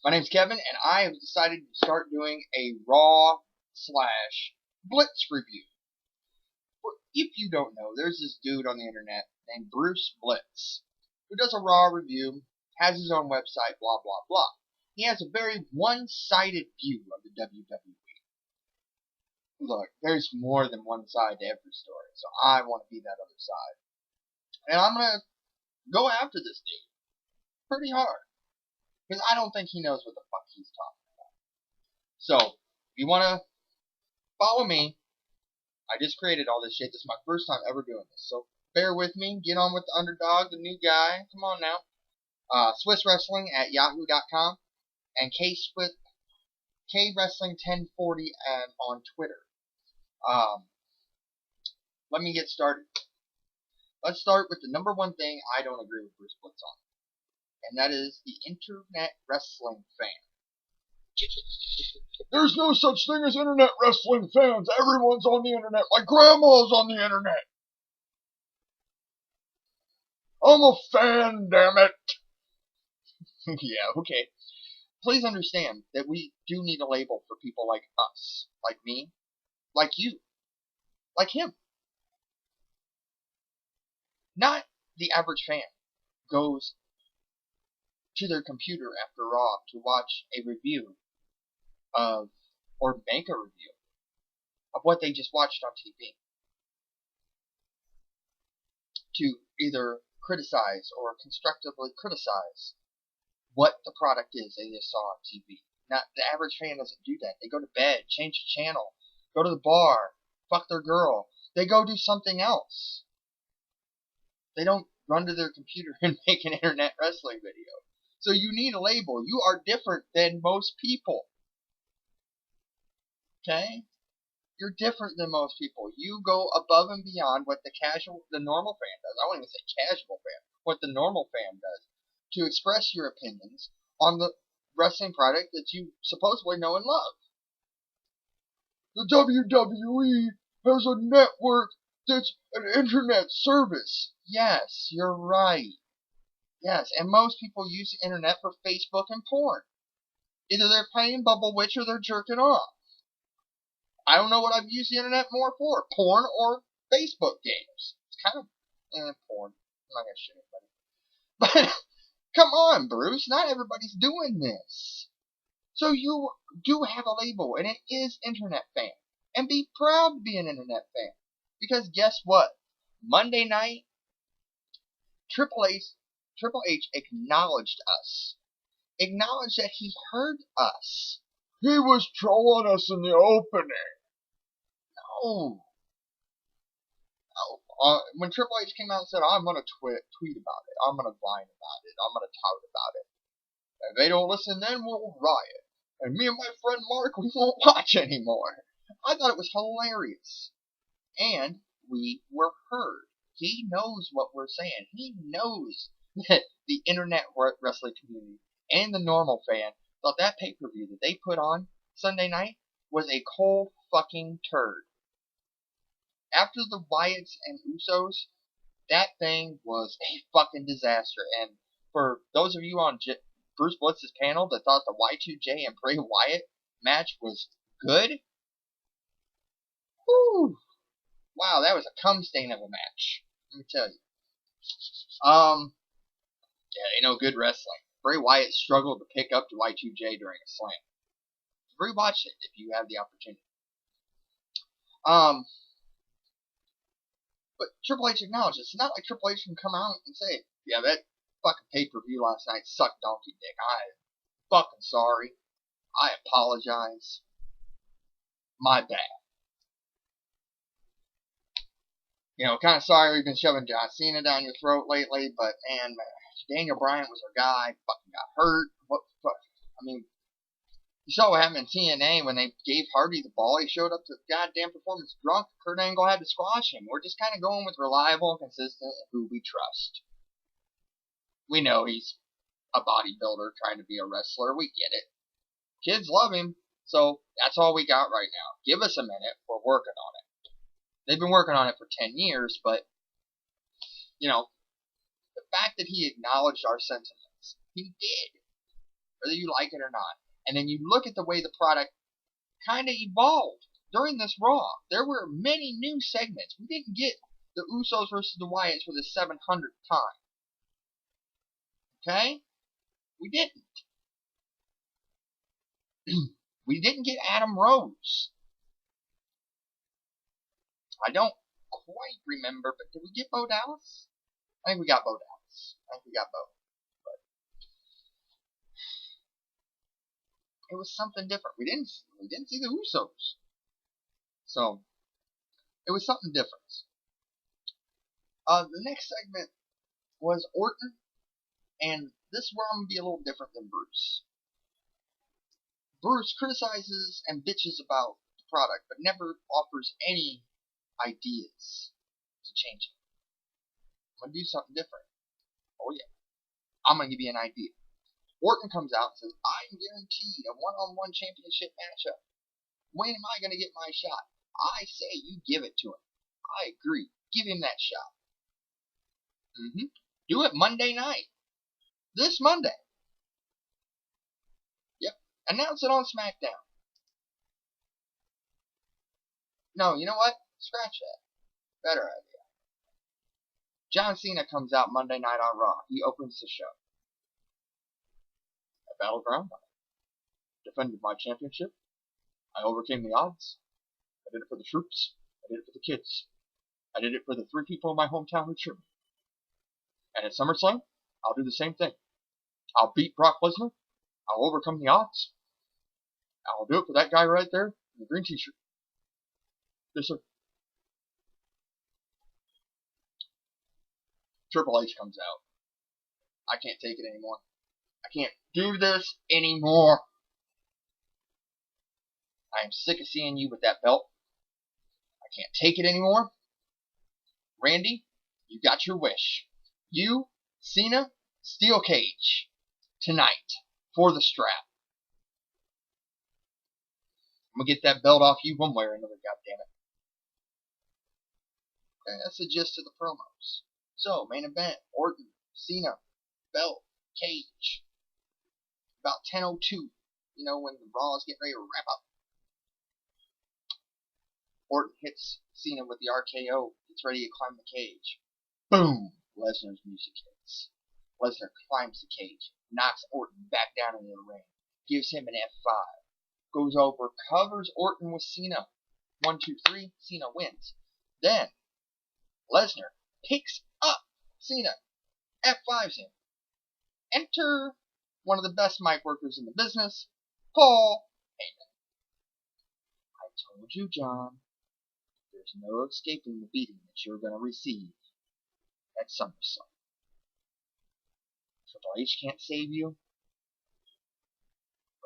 My name's Kevin, and I have decided to start doing a Raw slash Blitz review. If you don't know, there's this dude on the internet named Bruce Blitz who does a Raw review, has his own website, blah, blah, blah. He has a very one-sided view of the WWE. Look, there's more than one side to every story, so I want to be that other side. And I'm going to go after this dude pretty hard. Because I don't think he knows what the fuck he's talking about. So, if you want to follow me, I just created all this shit. This is my first time ever doing this. So, bear with me. Get on with the underdog, the new guy. Come on now. Swiss Wrestling at yahoo.com. And KWrestling1040 on Twitter. Let me get started. Let's start with the number one thing I don't agree with Bruce Blitz on. And that is the internet wrestling fan. There's no such thing as internet wrestling fans. Everyone's on the internet. My grandma's on the internet. I'm a fan, damn it. Yeah, okay. Please understand that we do need a label for people like us, like me, like you, like him. Not the average fan goes to their computer after Raw to watch a review of, or make a review of what they just watched on TV. To either criticize or constructively criticize what the product is they just saw on TV. Not the average fan doesn't do that. They go to bed, change the channel, go to the bar, fuck their girl. They go do something else. They don't run to their computer and make an internet wrestling video. So you need a label. You are different than most people. Okay? You're different than most people. You go above and beyond what the normal fan does. I wouldn't even say casual fan. What the normal fan does. To express your opinions on the wrestling product that you supposedly know and love. The WWE has a network that's an internet service. Yes, you're right. Yes, and most people use the internet for Facebook and porn. Either they're playing Bubble Witch or they're jerking off. I don't know what I've used the internet more for. Porn or Facebook games. It's kind of porn. I'm not going to shit anybody. But come on, Bruce. Not everybody's doing this. So you do have a label, and it is Internet Fan. And be proud to be an Internet Fan. Because guess what? Monday night, Triple H acknowledged us. Acknowledged that he heard us. He was trolling us in the opening. No. When Triple H came out and said, I'm going to tweet about it. I'm going to vine about it. I'm going to tout about it. If they don't listen, then we'll riot. And me and my friend Mark, we won't watch anymore. I thought it was hilarious. And we were heard. He knows what we're saying. He knows that the internet wrestling community and the normal fan thought that pay-per-view that they put on Sunday night was a cold fucking turd. After the Wyatts and Usos, that thing was a fucking disaster. And for those of you on Bruce Blitz's panel that thought the Y2J and Bray Wyatt match was good, whew, wow, that was a cum stain of a match. Let me tell you. Yeah, they know good wrestling. Bray Wyatt struggled to pick up to Y2J during a slam. Rewatch it if you have the opportunity. But Triple H acknowledged it. It's not like Triple H can come out and say, yeah, that fucking pay-per-view last night sucked donkey dick. I'm fucking sorry. I apologize. My bad. You know, kind of sorry we've been shoving John Cena down your throat lately, but man, Daniel Bryan was our guy. Fucking got hurt. I mean, you saw what happened in TNA when they gave Hardy the ball. He showed up to the goddamn performance drunk. Kurt Angle had to squash him. We're just kind of going with reliable and consistent and who we trust. We know he's a bodybuilder trying to be a wrestler. We get it. Kids love him. So that's all we got right now. Give us a minute. We're working on it. They've been working on it for 10 years, but, you know, the fact that he acknowledged our sentiments, he did. whether you like it or not. And then you look at the way the product kind of evolved during this Raw. There were many new segments. We didn't get the Usos versus the Wyatts for the 700th time. Okay? We didn't. We didn't get Adam Rose. I don't quite remember, but did we get Bo Dallas? I think we got Bo Dallas. I think we got Bo. But it was something different. We didn't see the Usos. So it was something different. The next segment was Orton, and this is where I'm going to be a little different than Bruce. Bruce criticizes and bitches about the product, but never offers any ideas to change it. I'm going to do something different. Oh yeah. I'm going to give you an idea. Orton comes out and says, I'm guaranteed a one-on-one championship matchup. When am I going to get my shot? I say you give it to him. I agree. Give him that shot. Do it Monday night. This Monday. Yep. Announce it on SmackDown. No, you know what? Scratch that. Better idea. John Cena comes out Monday night on Raw. He opens the show. At Battleground, I defended my championship. I overcame the odds. I did it for the troops. I did it for the kids. I did it for the 3 people in my hometown who cheered me. And at SummerSlam, I'll do the same thing. I'll beat Brock Lesnar. I'll overcome the odds. I'll do it for that guy right there in the green t-shirt. Yes, sir. Triple H comes out. I can't take it anymore. I can't do this anymore. I am sick of seeing you with that belt. I can't take it anymore. Randy, you got your wish. You, Cena, steel cage. Tonight. For the strap. I'm going to get that belt off you one way or another, goddammit. Okay, that's the gist of the promos. So, main event, Orton, Cena, belt, cage. About 10:02, you know, when the Raw is getting ready to wrap up. Orton hits Cena with the RKO, gets ready to climb the cage. Boom! Lesnar's music hits. Lesnar climbs the cage, knocks Orton back down into the ring, gives him an F5, goes over, covers Orton with Cena. 1, 2, 3, Cena wins. Then, Lesnar picks up Cena, F5s him. Enter one of the best mic workers in the business, Paul Heyman. I told you, John, there's no escaping the beating that you're going to receive at SummerSlam. Triple H can't save you.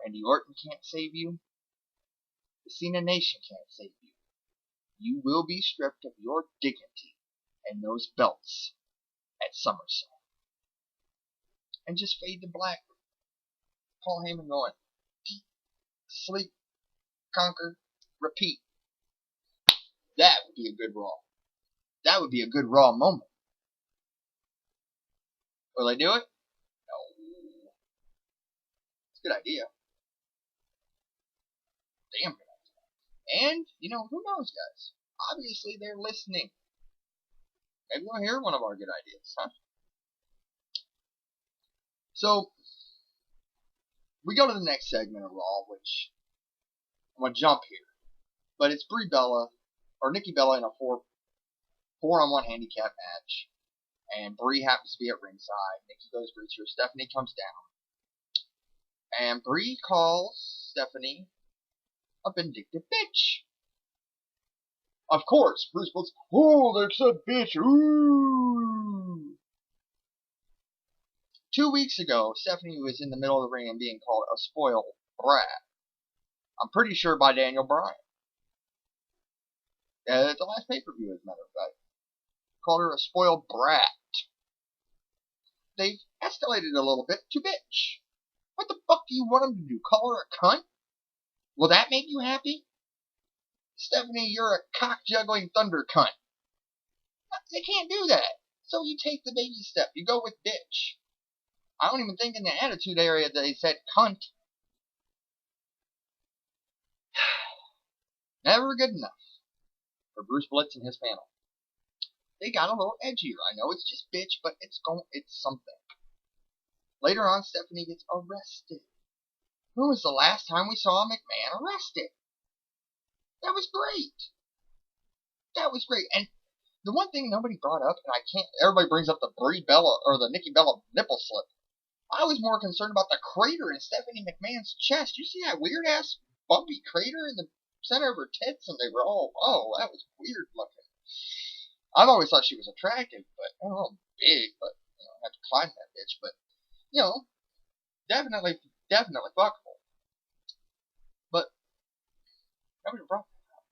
Randy Orton can't save you. The Cena Nation can't save you. You will be stripped of your dignity and those belts at SummerSlam. And just fade to black. Paul Heyman going, eat, sleep, conquer, repeat. That would be a good Raw. That would be a good Raw moment. Will they do it? No. It's a good idea. Damn good idea. And, you know, who knows, guys? Obviously, they're listening. Maybe we'll hear one of our good ideas, huh? So, we go to the next segment of Raw, which I'm going to jump here. But it's Brie Bella, or Nikki Bella in a 4-on-1 handicap match. And Brie happens to be at ringside. Nikki goes to reach her. Stephanie comes down. And Brie calls Stephanie a vindictive bitch. Of course, Bruce Blitz, oh, they said bitch, ooh. 2 weeks ago, Stephanie was in the middle of the ring and being called a spoiled brat. I'm pretty sure by Daniel Bryan. At the last pay-per-view, as a matter of fact. Called her a spoiled brat. They've escalated a little bit to bitch. What the fuck do you want them to do? Call her a cunt? Will that make you happy? Stephanie, you're a cock-juggling thunder cunt. They can't do that. So you take the baby step. You go with bitch. I don't even think in the attitude area they said cunt. Never good enough for Bruce Blitz and his panel. They got a little edgier. I know it's just bitch, but it's something. Later on, Stephanie gets arrested. When was the last time we saw McMahon arrested? That was great. That was great. And the one thing nobody brought up, and everybody brings up the Brie Bella, or the Nikki Bella nipple slip. I was more concerned about the crater in Stephanie McMahon's chest. You see that weird-ass bumpy crater in the center of her tits? And they were all, oh, that was weird looking. I've always thought she was attractive, but a little big, but, I have to climb that bitch. But, definitely fuckable. But, nobody brought that up.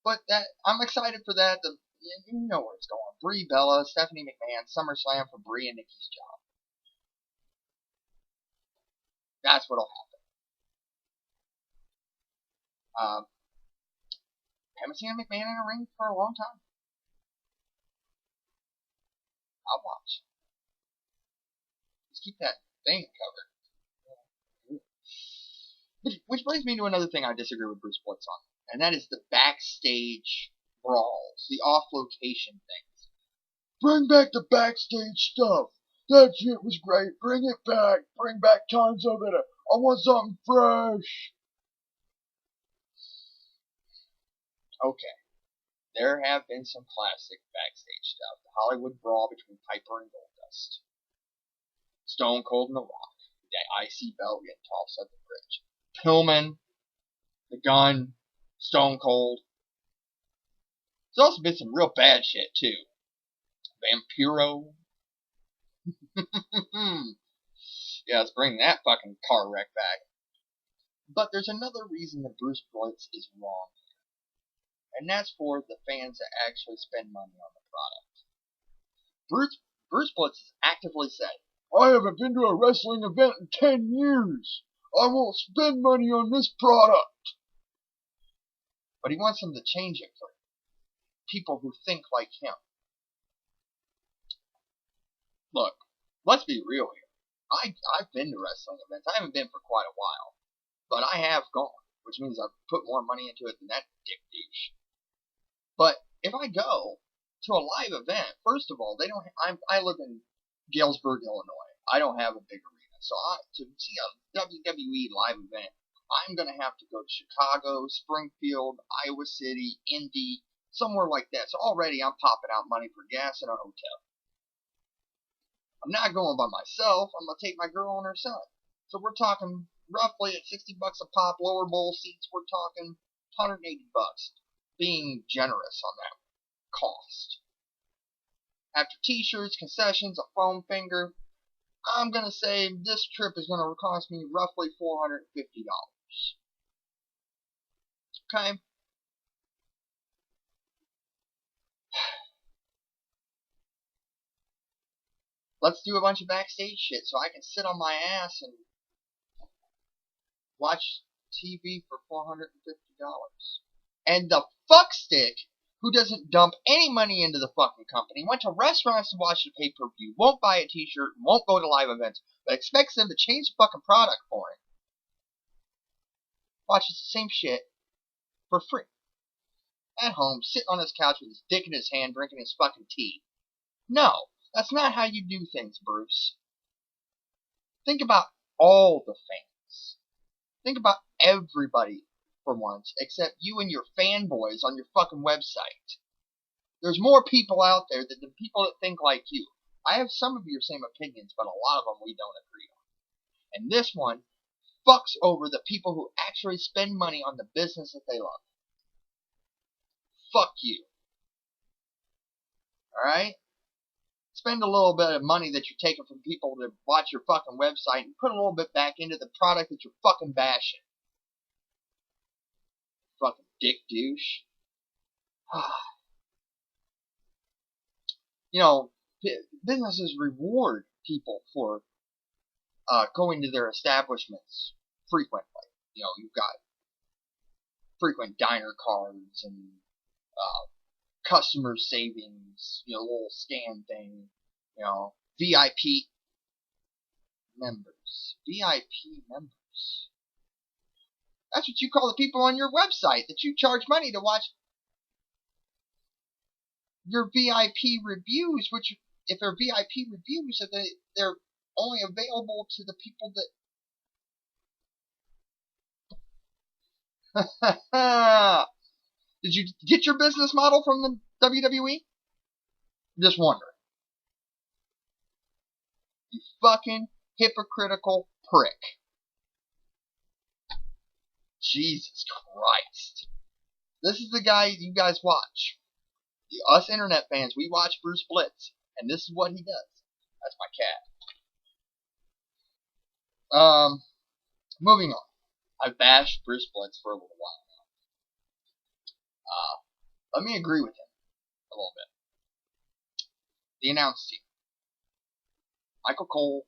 But I'm excited for that. You know where it's going. Brie Bella, Stephanie McMahon, SummerSlam for Brie and Nikki's job. That's what'll happen. Haven't seen McMahon in a ring for a long time. I'll watch. Just keep that thing covered. Which brings me to another thing I disagree with Bruce Blitz on, and that is the backstage brawls, the off-location things. Bring back the backstage stuff. That shit was great. Bring it back. Bring back tons of it. I want something fresh. Okay. There have been some classic backstage stuff. The Hollywood Brawl between Piper and Goldust. Stone Cold and The Rock. The IC belt getting tossed at the bridge. Pillman. The Gun. Stone Cold. There's also been some real bad shit, too. Vampiro. Yeah, let's bring that fucking car wreck back. But there's another reason that Bruce Blitz is wrong here. And that's for the fans that actually spend money on the product. Bruce Blitz has actively said, I haven't been to a wrestling event in 10 years. I won't spend money on this product. But he wants them to change it for people who think like him. Look, let's be real here. I've been to wrestling events. I haven't been for quite a while. But I have gone, which means I've put more money into it than that dick douche. But if I go to a live event, first of all, I live in Galesburg, Illinois. I don't have a big arena. So to see a WWE live event, I'm going to have to go to Chicago, Springfield, Iowa City, Indy, somewhere like that. So already I'm popping out money for gas and a hotel. I'm not going by myself. I'm going to take my girl and her son. So we're talking roughly at $60 a pop, lower bowl seats. We're talking $180. Being generous on that cost. After t-shirts, concessions, a foam finger, I'm going to say this trip is going to cost me roughly $450. Okay? Let's do a bunch of backstage shit so I can sit on my ass and watch TV for $450. And the fuckstick who doesn't dump any money into the fucking company, went to restaurants to watch the pay-per-view, won't buy a t-shirt, won't go to live events, but expects them to change the fucking product for him. Watches the same shit for free. At home, sitting on his couch with his dick in his hand, drinking his fucking tea. No, that's not how you do things, Bruce. Think about all the fans. Think about everybody for once, except you and your fanboys on your fucking website. There's more people out there than the people that think like you. I have some of your same opinions, but a lot of them we don't agree on. And this one fucks over the people who actually spend money on the business that they love. Fuck you. Alright? Spend a little bit of money that you're taking from people to watch your fucking website and put a little bit back into the product that you're fucking bashing. Fucking dick douche. You know, businesses reward people for going to their establishments frequently. You know, you've got frequent diner cards and customer savings, you know, little scan thing, you know, VIP members. VIP members. That's what you call the people on your website that you charge money to watch your VIP reviews, which, if they're VIP reviews, they're only available to the people that... Did you get your business model from the WWE? Just wondering. You fucking hypocritical prick. Jesus Christ. This is the guy you guys watch. Us internet fans, we watch Bruce Blitz, and this is what he does. That's my cat. Moving on. I've bashed Bruce Blitz for a little while now. Let me agree with him a little bit. The announce team. Michael Cole,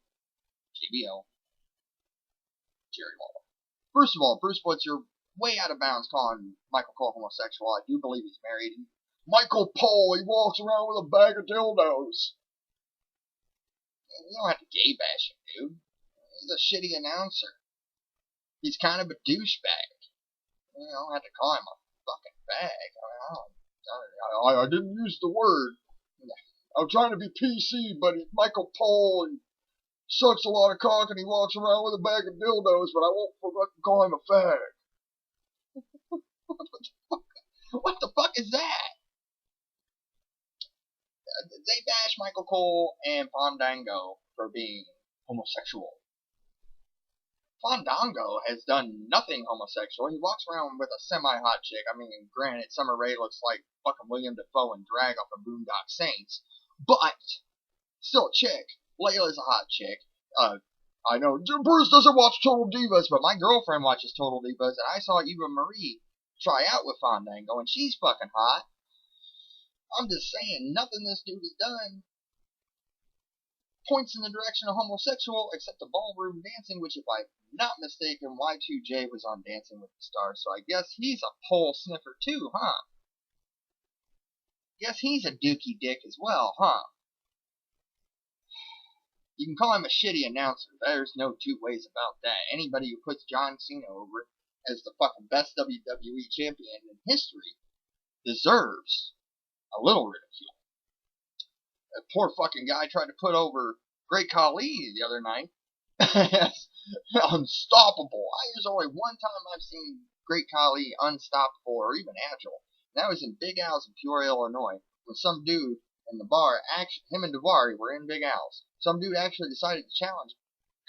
JBL, Jerry Lawler. First of all, Bruce Blitz, you're way out of bounds calling Michael Cole homosexual. I do believe he's married. Michael Cole, he walks around with a bag of dildos. You don't have to gay bash him, dude. He's a shitty announcer. He's kind of a douchebag. You don't have to call him a fucking bag. I didn't use the word. I'm trying to be PC, but he's Michael Cole, and sucks a lot of cock, and he walks around with a bag of dildos, but I won't fucking call him a fag. What the fuck is that? They bash Michael Cole and Fandango for being homosexual. Fandango has done nothing homosexual. He walks around with a semi-hot chick. I mean, granted, Summer Rae looks like fucking William Dafoe and Drag off of Boondock Saints, but still a chick. Layla's a hot chick. I know Bruce doesn't watch Total Divas, but my girlfriend watches Total Divas, and I saw Eva Marie try out with Fandango, and she's fucking hot. I'm just saying, nothing this dude has done points in the direction of homosexual, except the ballroom dancing, which, if I'm not mistaken, Y2J was on Dancing with the Stars, so I guess he's a pole sniffer too, huh? Guess he's a dookie dick as well, huh? You can call him a shitty announcer. There's no two ways about that. Anybody who puts John Cena over as the fucking best WWE champion in history deserves a little ridicule. That poor fucking guy tried to put over Great Khali the other night. Unstoppable. There's only one time I've seen Great Khali unstoppable or even agile. And that was in Big Al's in Peoria, Illinois, when some dude in the bar, him and Daivari were in Big Al's. Some dude actually decided to challenge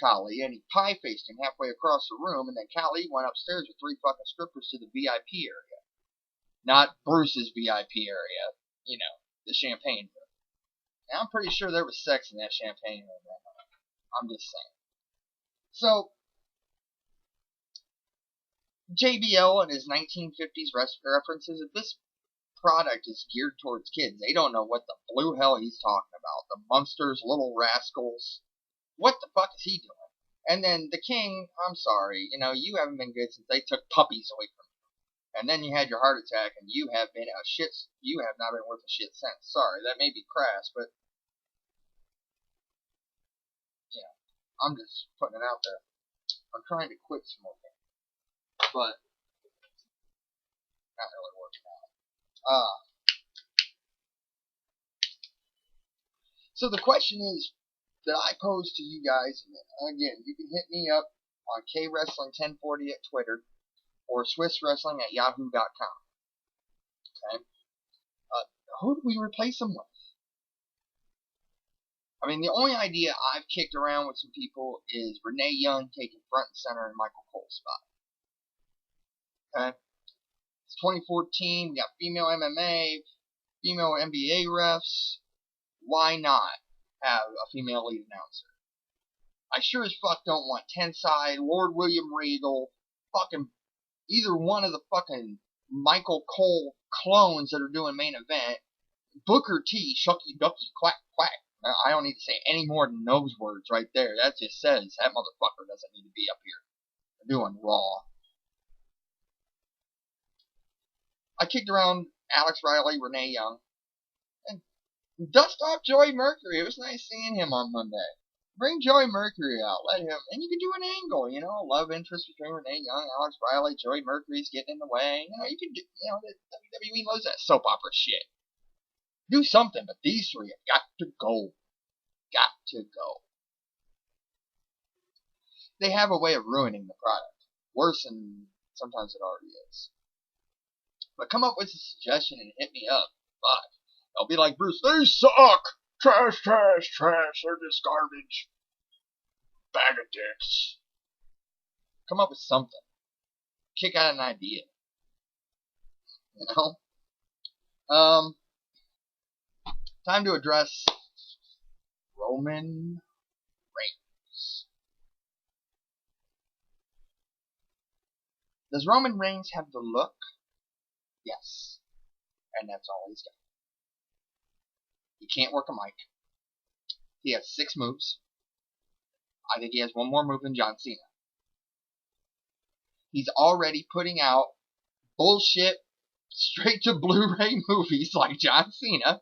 Khali, and he pie-faced him halfway across the room, and then Khali went upstairs with 3 fucking strippers to the VIP area. Not Bruce's VIP area, you know, the champagne room. And I'm pretty sure there was sex in that champagne room that night. I'm just saying. So, JBL and his 1950s references, if this product is geared towards kids, they don't know what the blue hell he's talking about. The Munsters, Little Rascals. What the fuck is he doing? And then the King, I'm sorry, you know, you haven't been good since they took puppies away from you. And then you had your heart attack, and you have not been worth a shit since. Sorry, that may be crass, but yeah, I'm just putting it out there. I'm trying to quit smoking, but not really working out. So the question is that I pose to you guys, and again, you can hit me up on KWrestling1040 at Twitter, or SwissWrestling at yahoo.com. Okay? Who do we replace him with? I mean, the only idea I've kicked around with some people is Renee Young taking front and center in Michael Cole's spot. Okay? It's 2014, we got female MMA, female NBA refs. Why not have a female lead announcer? I sure as fuck don't want Tenside, Lord William Regal, fucking either one of the fucking Michael Cole clones that are doing main event, Booker T, Shucky Ducky, Quack Quack. I don't need to say any more than those words right there. That just says that motherfucker doesn't need to be up here doing Raw. I kicked around Alex Riley, Renee Young, and dust off Joey Mercury. It was nice seeing him on Monday. Bring Joey Mercury out. Let him, and you can do an angle. You know, love interest between Renee Young, Alex Riley, Joey Mercury's getting in the way. You know, you can do. You know, the WWE loves that soap opera shit. Do something, but these three have got to go. Got to go. They have a way of ruining the product. Worse than sometimes it already is. But come up with a suggestion and hit me up. Fuck. I'll be like Bruce. They suck. Trash, trash, trash. They're just garbage. Bag of dicks. Come up with something. Kick out an idea. You know? Time to address Roman Reigns. Does Roman Reigns have the look? Yes. And that's all he's got. He can't work a mic. He has 6 moves. I think he has one more move than John Cena. He's already putting out bullshit straight to Blu-ray movies like John Cena.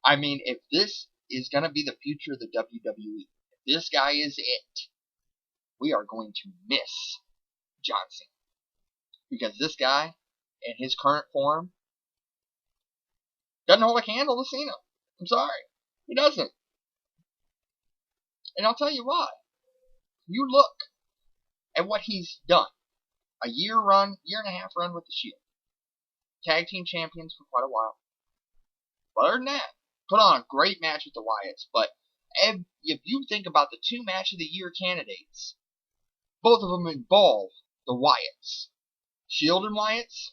I mean, if this is going to be the future of the WWE, if this guy is it, we are going to miss John Cena. Because this guy, in his current form, doesn't hold a candle to Cena. I'm sorry. He doesn't. And I'll tell you why. You look at what he's done. A year and a half run with the Shield. Tag team champions for quite a while. But other than that, put on a great match with the Wyatts. But if you think about the 2 match of the year candidates, both of them involve the Wyatts. Shield and Wyatts,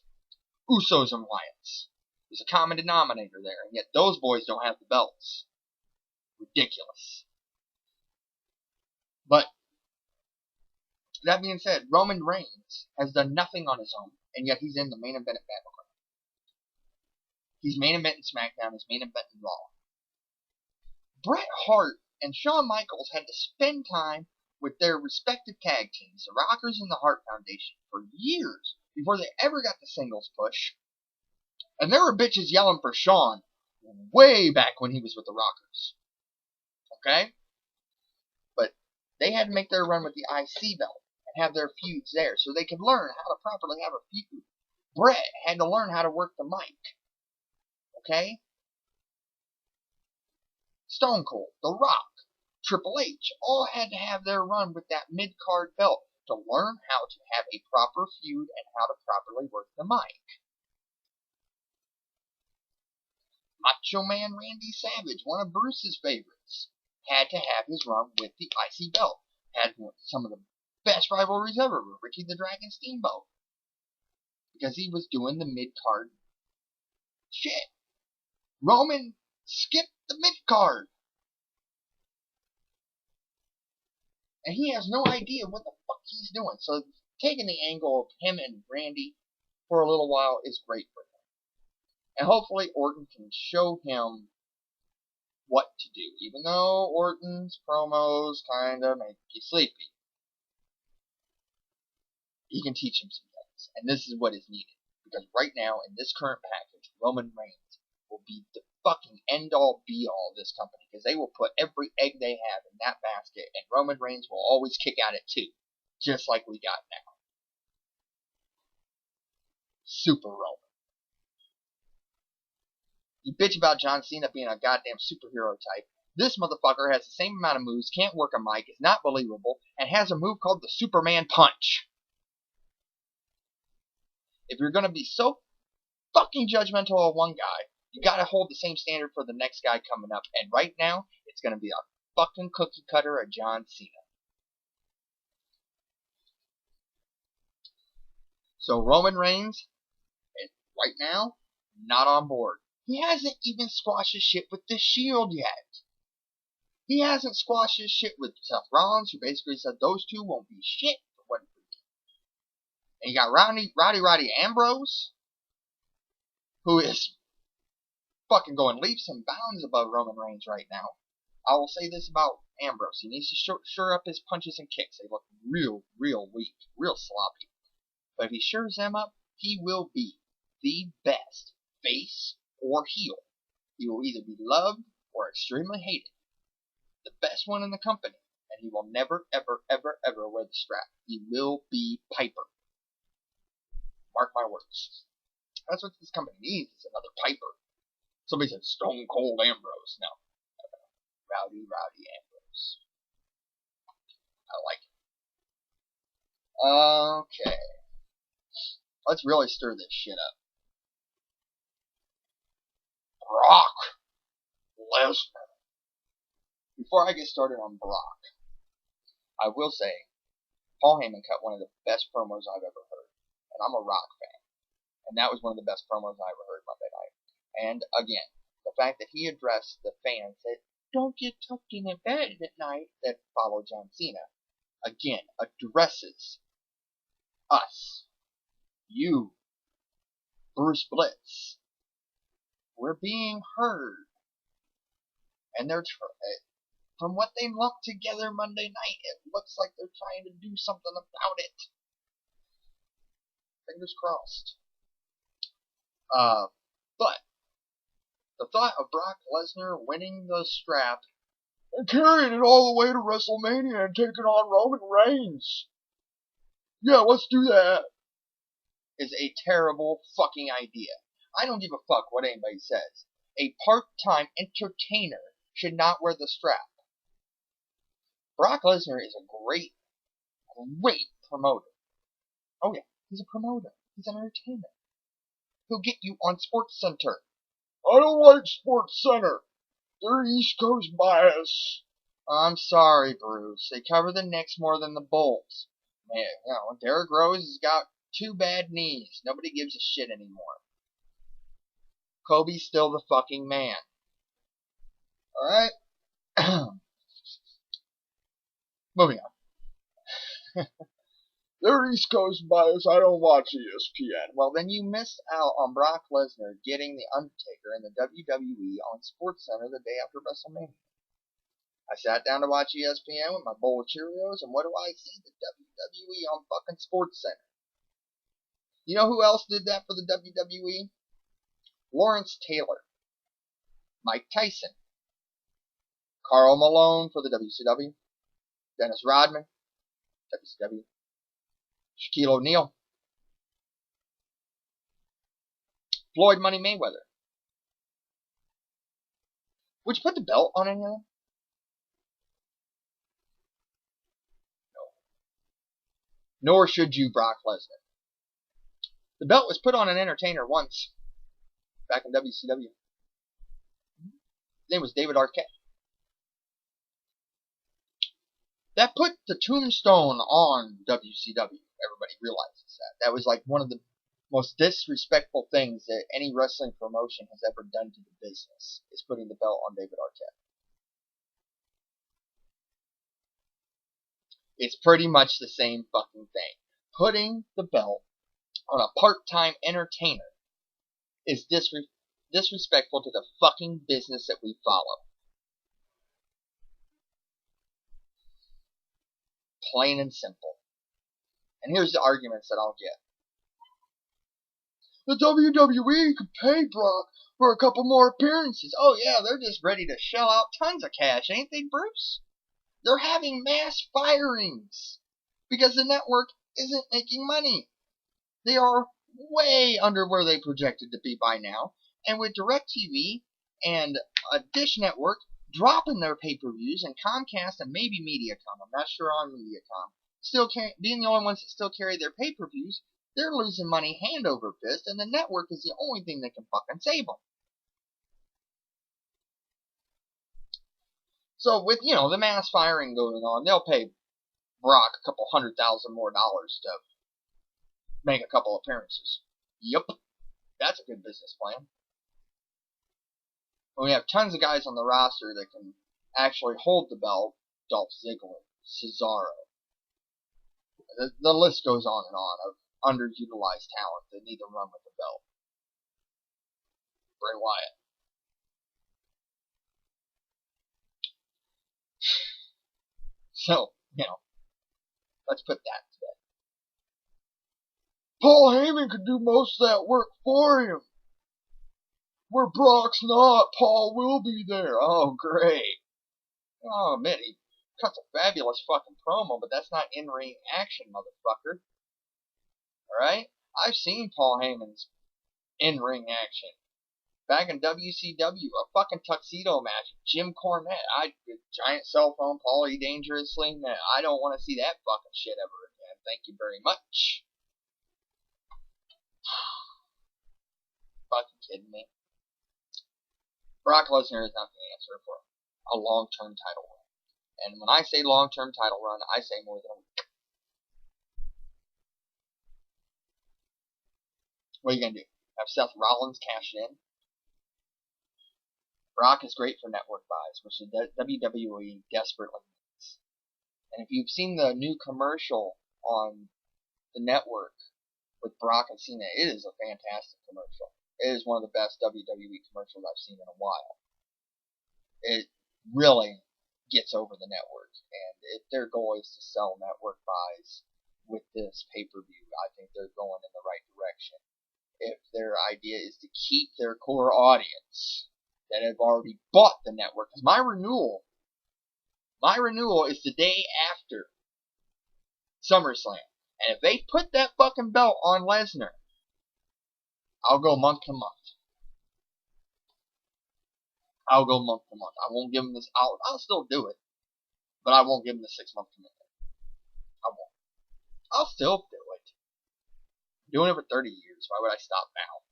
Usos and Wyatts. There's a common denominator there, and yet those boys don't have the belts. Ridiculous. But that being said, Roman Reigns has done nothing on his own, and yet he's in the main event at Battleground. He's main event in SmackDown, he's main event in Raw. Bret Hart and Shawn Michaels had to spend time with their respective tag teams, the Rockers and the Hart Foundation, for years before they ever got the singles push. And there were bitches yelling for Shawn way back when he was with the Rockers. Okay? But they had to make their run with the IC belt and have their feuds there so they could learn how to properly have a feud. Bret had to learn how to work the mic. Okay? Stone Cold, The Rock, Triple H all had to have their run with that mid-card belt to learn how to have a proper feud and how to properly work the mic. Macho Man Randy Savage, one of Bruce's favorites, had to have his run with the IC belt. Had some of the best rivalries ever with Ricky the Dragon Steamboat. Because he was doing the mid-card shit. Roman skipped the mid-card. And he has no idea what the fuck he's doing. So taking the angle of him and Randy for a little while is great for him. And hopefully Orton can show him what to do. Even though Orton's promos kind of make you sleepy. He can teach him some things. And this is what is needed. Because right now, in this current package, Roman Reigns will be the fucking end-all, be-all of this company. Because they will put every egg they have in that basket. And Roman Reigns will always kick at it too. Just like we got now. Super Roman. You bitch about John Cena being a goddamn superhero type. This motherfucker has the same amount of moves, can't work a mic, is not believable, and has a move called the Superman Punch. If you're gonna be so fucking judgmental of one guy, you gotta hold the same standard for the next guy coming up. And right now, it's gonna be a fucking cookie cutter of John Cena. So Roman Reigns, right now, not on board. He hasn't even squashed his shit with the Shield yet. He hasn't squashed his shit with Seth Rollins, who basically said those two won't be shit for what he did. And you got Roddy Ambrose, who is fucking going leaps and bounds above Roman Reigns right now. I will say this about Ambrose. He needs to shore up his punches and kicks. They look real weak, real sloppy. But if he shores them up, he will be the best face or heel. He will either be loved or extremely hated. the best one in the company, and he will never, ever, ever, ever wear the strap. He will be Piper. Mark my words. That's what this company needs, is another Piper. Somebody said Stone Cold Ambrose. No. Rowdy Ambrose. I like it. Okay. Let's really stir this shit up. Brock Lesnar. Before I get started on Brock, I will say Paul Heyman cut one of the best promos I've ever heard. And I'm a Rock fan. And that was one of the best promos I ever heard Monday night. And again, the fact that he addressed the fans that don't get tucked in a bed at night that follow John Cena, again, addresses us. You, Bruce Blitz. We're being heard. And they're from what they lumped together Monday night, it looks like they're trying to do something about it. Fingers crossed. But the thought of Brock Lesnar winning the strap and carrying it all the way to WrestleMania and taking on Roman Reigns. Yeah, let's do that. Is a terrible fucking idea. I don't give a fuck what anybody says. A part-time entertainer should not wear the strap. Brock Lesnar is a great promoter. Oh yeah, he's a promoter. He's an entertainer. He'll get you on SportsCenter. I don't like SportsCenter. They're East Coast bias. I'm sorry, Bruce. They cover the Knicks more than the Bulls. Man, Derrick Rose has got 2 bad knees. Nobody gives a shit anymore. Kobe's still the fucking man. Alright? Moving on. They're East Coast bias. I don't watch ESPN. Well, then you missed out on Brock Lesnar getting The Undertaker in the WWE on SportsCenter the day after WrestleMania. I sat down to watch ESPN with my bowl of Cheerios, and what do I see? The WWE on fucking SportsCenter. You know who else did that for the WWE? Lawrence Taylor. Mike Tyson. Karl Malone for the WCW. Dennis Rodman. WCW. Shaquille O'Neal. Floyd Money Mayweather. Would you put the belt on any of them? No. Nor should you, Brock Lesnar. The belt was put on an entertainer once. Back in WCW. His name was David Arquette. That put the tombstone on WCW. Everybody realizes that. That was like one of the most disrespectful things that any wrestling promotion has ever done to the business, is putting the belt on David Arquette. It's pretty much the same fucking thing. Putting the belt on a part-time entertainer is disrespectful to the fucking business that we follow. Plain and simple. And here's the arguments that I'll get. The WWE could pay Brock for a couple more appearances. Oh yeah, they're just ready to shell out tons of cash, ain't they, Bruce? They're having mass firings because the network isn't making money. They are way under where they projected to be by now. And with DirecTV and Dish Network dropping their pay-per-views, and Comcast and maybe Mediacom, I'm not sure on Mediacom, still being the only ones that still carry their pay-per-views, they're losing money hand over fist, and the network is the only thing that can fucking save them. So with, the mass firing going on, they'll pay Brock a couple $100,000 more to make a couple appearances. Yep. That's a good business plan. When we have tons of guys on the roster that can actually hold the belt, Dolph Ziggler, Cesaro. The list goes on and on of underutilized talent that need to run with the belt. Bray Wyatt. So, let's put that to bed. Paul Heyman could do most of that work for him. Where Brock's not, Paul will be there. Oh, great. I'll admit, he cuts a fabulous fucking promo, but that's not in-ring action, motherfucker. Alright? I've seen Paul Heyman's in-ring action. Back in WCW, a fucking tuxedo match. Jim Cornette, giant cell phone, Paulie Dangerously. Man, I don't want to see that fucking shit ever again. Thank you very much. Fucking kidding me. Brock Lesnar is not the answer for a long-term title run. And when I say long-term title run, I say more than a week. What are you gonna do? Have Seth Rollins cash in? Brock is great for network buys, which the WWE desperately needs. And if you've seen the new commercial on the network with Brock and Cena, it is a fantastic commercial. It is one of the best WWE commercials I've seen in a while. It really gets over the network, and if their goal is to sell network buys with this pay-per-view, I think they're going in the right direction. If their idea is to keep their core audience that have already bought the network, because my renewal is the day after SummerSlam, and if they put that fucking belt on Lesnar, I'll go month to month. I won't give him this. I'll still do it, but I won't give him the 6-month commitment. I won't. I'll still do it. I'm doing it for 30 years. Why would I stop now?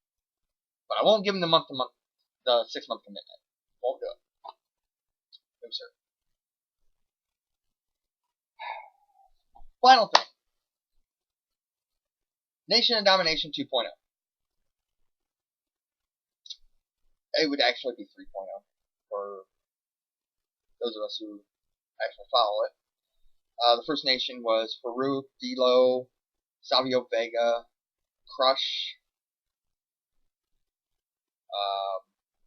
But I won't give him the the 6-month commitment. Won't do it. No, sir. Final thing. Nation of Domination 2.0. It would actually be 3.0 for those of us who actually follow it. The first nation was Farouk, D'Lo, Savio Vega, Crush,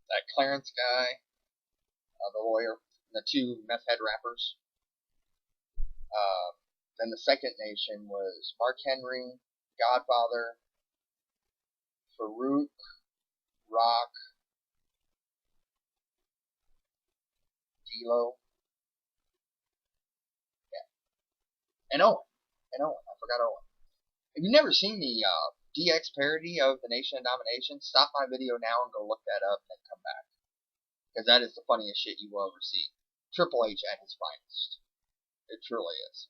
that Clarence guy, the lawyer, and the 2 meth head rappers. Then the second nation was Mark Henry, Godfather, Farouk, Rock, D'Lo, and Owen. I forgot Owen. If you've never seen the DX parody of the Nation of Domination, stop my video now and go look that up and then come back. Because that is the funniest shit you will ever see. Triple H at his finest. It truly is.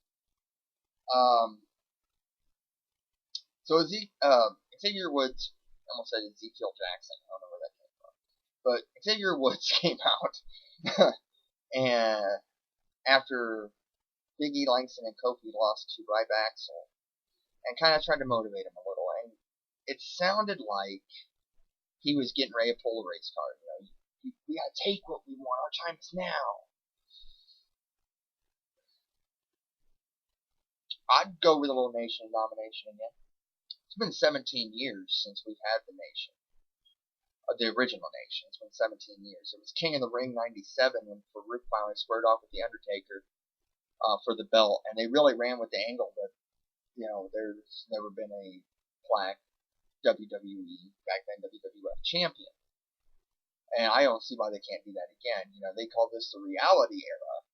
So Xavier Woods, I almost said Ezekiel Jackson, I don't know where that came from. But Xavier Woods came out and after Big E, Langston, and Kofi lost to Ryback and kind of tried to motivate him a little. And it sounded like he was getting ready to pull a race card. You know, we gotta take what we want. Our time is now. I'd go with a little Nation of Domination again. It's been 17 years since we've had the Nation. The original Nation. It's been 17 years. It was King of the Ring 97 when Farouk finally squared off with The Undertaker for the belt. And they really ran with the angle that, you know, there's never been a black WWE, back then WWF champion. And I don't see why they can't do that again. You know, they call this the reality era.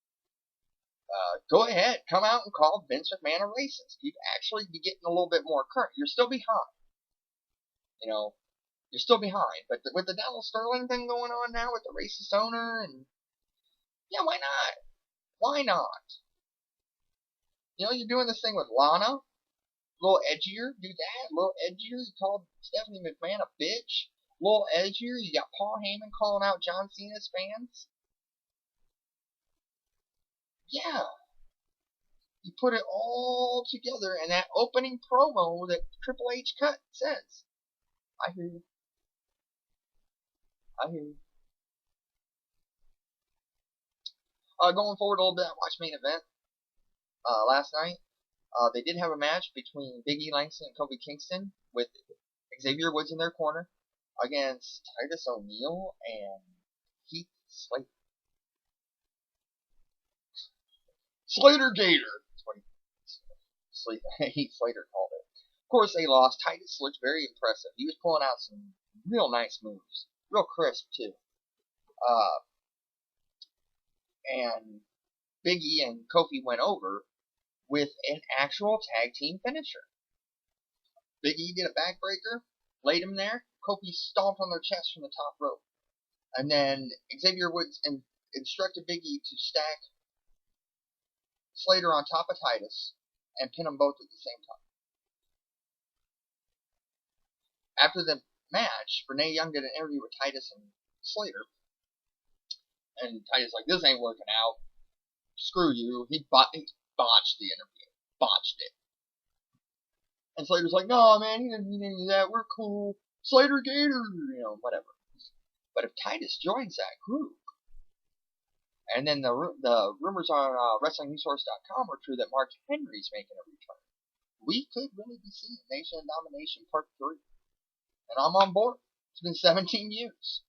Go ahead, come out and call Vince McMahon a racist. You'd actually be getting a little bit more current. You're still behind. You know, you're still behind. But with the Donald Sterling thing going on now with the racist owner, and yeah, why not? Why not? You know, you're doing this thing with Lana. A little edgier, do that. A little edgier, you call Stephanie McMahon a bitch. A little edgier, you got Paul Heyman calling out John Cena's fans. Yeah. You put it all together, and that opening promo that Triple H cut says, I hear you. I hear you. Going forward a little bit, I watched main event last night. They did have a match between Big E Langston and Kofi Kingston with Xavier Woods in their corner against Titus O'Neil and Heath Slater. Slater Gator! That's what Heath Slater called it. Of course, they lost. Titus looked very impressive. He was pulling out some real nice moves. Real crisp, too. And Big E and Kofi went over with an actual tag team finisher. Big E did a backbreaker, laid him there. Kofi stomped on their chest from the top rope. And then Xavier Woods instructed Big E to stack Slater on top of Titus and pin them both at the same time. After the match, Renee Young did an interview with Titus and Slater. And Titus like, this ain't working out. Screw you. He botched the interview. Botched it. And Slater's like, no, man, he didn't mean any of that. We're cool. Slater Gator, whatever. But if Titus joins that group, and then the rumors on WrestlingNewsSource.com were true that Mark Henry's making a return, we could really be seeing Nation of Domination Part 3. And I'm on board. It's been 17 years.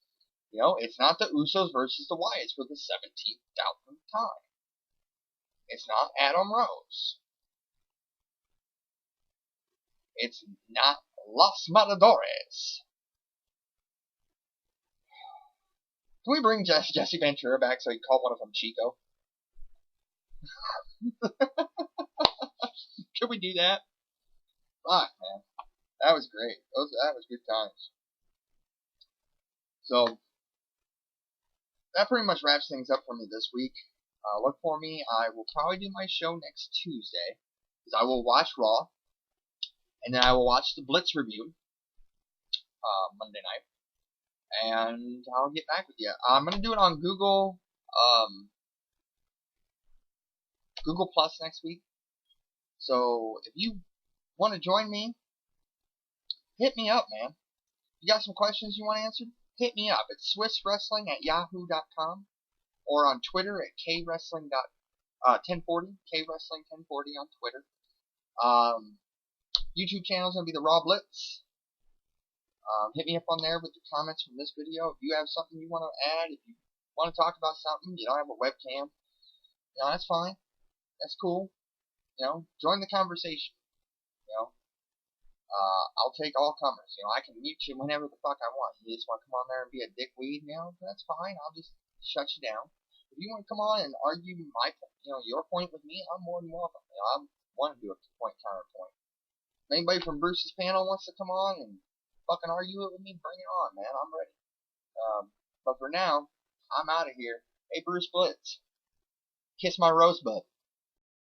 It's not the Usos versus the Wyatts for the 17,000th time. It's not Adam Rose. It's not Los Matadores. Can we bring Jesse Ventura back so he can call one of them Chico? Can we do that? Fuck, man. That was great. That was good times. So, that pretty much wraps things up for me this week. Look for me. I will probably do my show next Tuesday, because I will watch Raw, and then I will watch the Blitz review Monday night, and I'll get back with you. I'm going to do it on Google Plus next week. So if you want to join me, hit me up, man. You got some questions you want answered? Hit me up. It's swisswrestling@yahoo.com or on Twitter at kwrestling1040, kwrestling1040 on Twitter. YouTube channel is going to be the Raw Blitz. Hit me up on there with the comments from this video. If you have something you want to add, if you want to talk about something, you don't have a webcam, that's fine. That's cool. Join the conversation. I'll take all comers. I can mute you whenever the fuck I want. You just want to come on there and be a dickweed, that's fine. I'll just shut you down. If you want to come on and argue your point with me, I'm more than welcome. I want to do a point counterpoint. If anybody from Bruce's panel wants to come on and fucking argue it with me, bring it on, man. I'm ready. But for now, I'm out of here. Hey, Bruce Blitz. Kiss my rosebud.